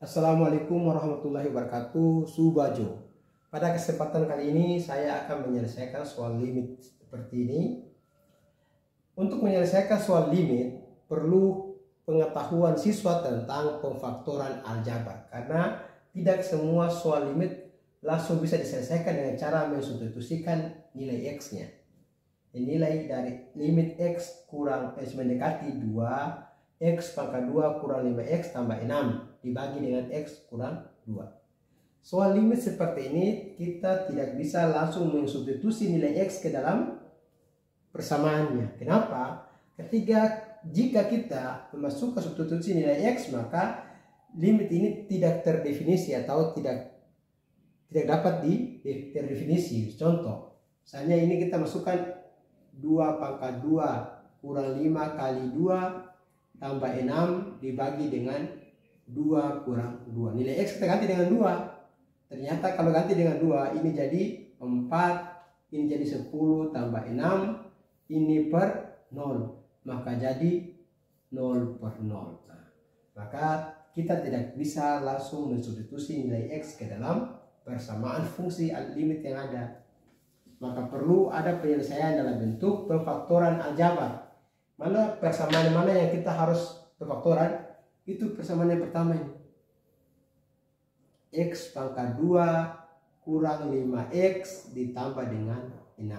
Assalamualaikum warahmatullahi wabarakatuh, Subajo. Pada kesempatan kali ini saya akan menyelesaikan soal limit seperti ini. Untuk menyelesaikan soal limit perlu pengetahuan siswa tentang pemfaktoran aljabar, karena tidak semua soal limit langsung bisa diselesaikan dengan cara mensubstitusikan nilai x-nya. Nilai dari limit x kurang mendekati 2, x pangkat 2 kurang 5x tambah 6 dibagi dengan x kurang 2. Soal limit seperti ini kita tidak bisa langsung mensubstitusi nilai x ke dalam persamaannya. Kenapa? Jika kita memasukkan substitusi nilai x, maka limit ini tidak terdefinisi atau tidak dapat terdefinisi. Contoh, misalnya ini kita masukkan 2 pangkat 2 kurang 5 kali 2 tambah 6 dibagi dengan 2 kurang 2. Nilai x kita ganti dengan 2. Ternyata kalau ganti dengan 2, ini jadi 4, ini jadi 10 tambah 6, ini per 0. Maka jadi 0 per 0. Nah, maka kita tidak bisa langsung mensubstitusi nilai x ke dalam persamaan fungsi limit yang ada. Maka perlu ada penyelesaian dalam bentuk pemfaktoran aljabar. Mana persamaan mana yang kita harus pemfaktoran? Itu persamaan yang pertama ini. X pangkat 2 kurang 5x ditambah dengan 6.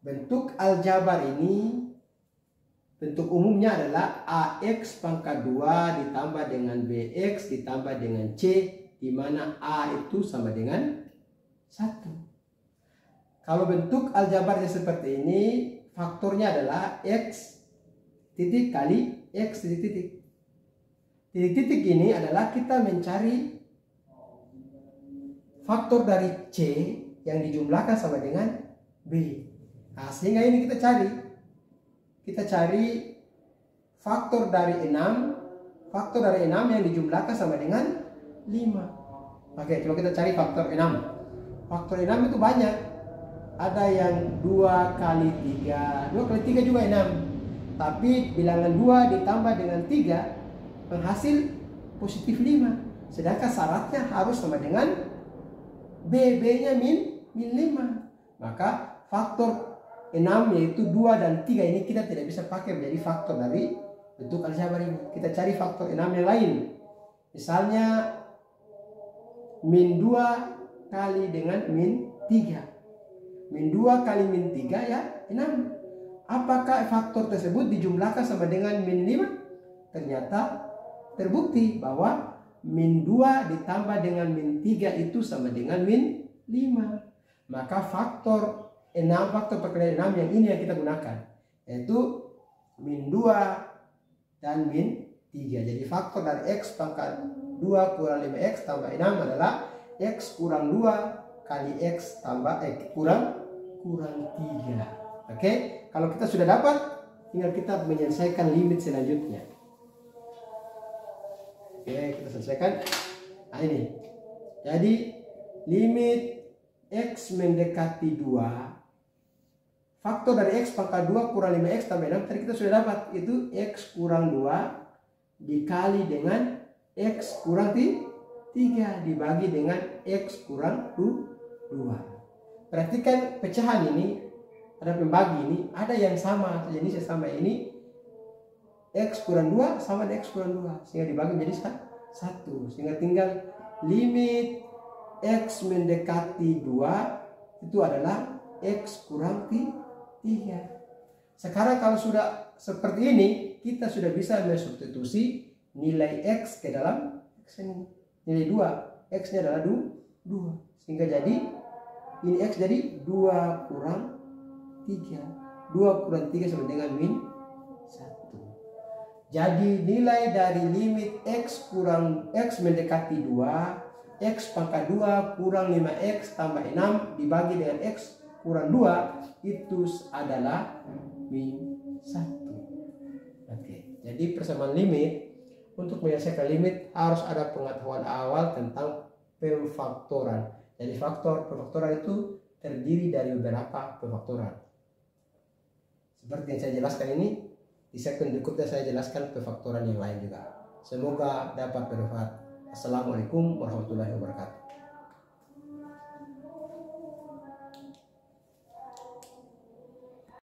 Bentuk aljabar ini, bentuk umumnya adalah ax pangkat 2 ditambah dengan bx ditambah dengan c, di mana a itu sama dengan 1. Kalau bentuk aljabarnya seperti ini, faktornya adalah x titik kali x titik. Titik ini adalah kita mencari faktor dari C yang dijumlahkan sama dengan B. Nah, sehingga ini kita cari faktor dari 6. Faktor dari 6 yang dijumlahkan sama dengan 5. Oke, coba kita cari faktor 6. Faktor 6 itu banyak. Ada yang 2 kali 3. 2 kali 3 juga 6. Tapi bilangan 2 ditambah dengan 3 penghasil positif 5. Sedangkan syaratnya harus sama dengan B-nya min 5. Maka faktor 6 yaitu 2 dan 3 ini kita tidak bisa pakai menjadi faktor dari bentuk aljabar ini. Kita cari faktor 6 yang lain. Misalnya min 2 kali dengan min 3. Min 2 kali min 3 ya 6. Apakah faktor tersebut dijumlahkan sama dengan min 5? Ternyata terbukti bahwa min 2 ditambah dengan min 3 itu sama dengan min 5. Maka faktor perkalian 6 yang ini yang kita gunakan, yaitu min 2 dan min 3. Jadi faktor dari x pangkat 2 kurang 5x tambah 6 adalah x kurang 2 kali x tambah kurang 3. Oke, kalau kita sudah dapat, tinggal kita menyelesaikan limit selanjutnya. Oke, kita selesaikan. Nah ini. Jadi limit x mendekati 2. Faktor dari x pangkat 2 kurang 5x tambah 6 tadi kita sudah dapat. Itu x kurang 2 dikali dengan x kurang 3 dibagi dengan x kurang 2. Perhatikan pecahan ini, ada pembagi ini, ada yang sama, jenisnya sama ini. X kurang 2 sama dengan X kurang 2, sehingga dibagi menjadi 1. Sehingga tinggal limit X mendekati 2 itu adalah X kurang 3. Sekarang kalau sudah seperti ini, kita sudah bisa mensubstitusi nilai X ke dalam X ini. Nilai 2, X nya adalah 2. Sehingga jadi ini X jadi 2 kurang 3. 2 kurang 3 sama dengan min 1. Jadi nilai dari limit x mendekati 2, x pangkat 2 kurang 5x tambah 6 dibagi dengan x kurang 2 itu adalah min 1. Oke, jadi persamaan limit, untuk menyelesaikan limit harus ada pengetahuan awal tentang pemfaktoran. Jadi pemfaktoran itu terdiri dari beberapa pemfaktoran. Seperti yang saya jelaskan ini. Di segmen berikutnya saya jelaskan pemfaktoran yang lain juga. Semoga dapat bermanfaat. Assalamualaikum warahmatullahi wabarakatuh.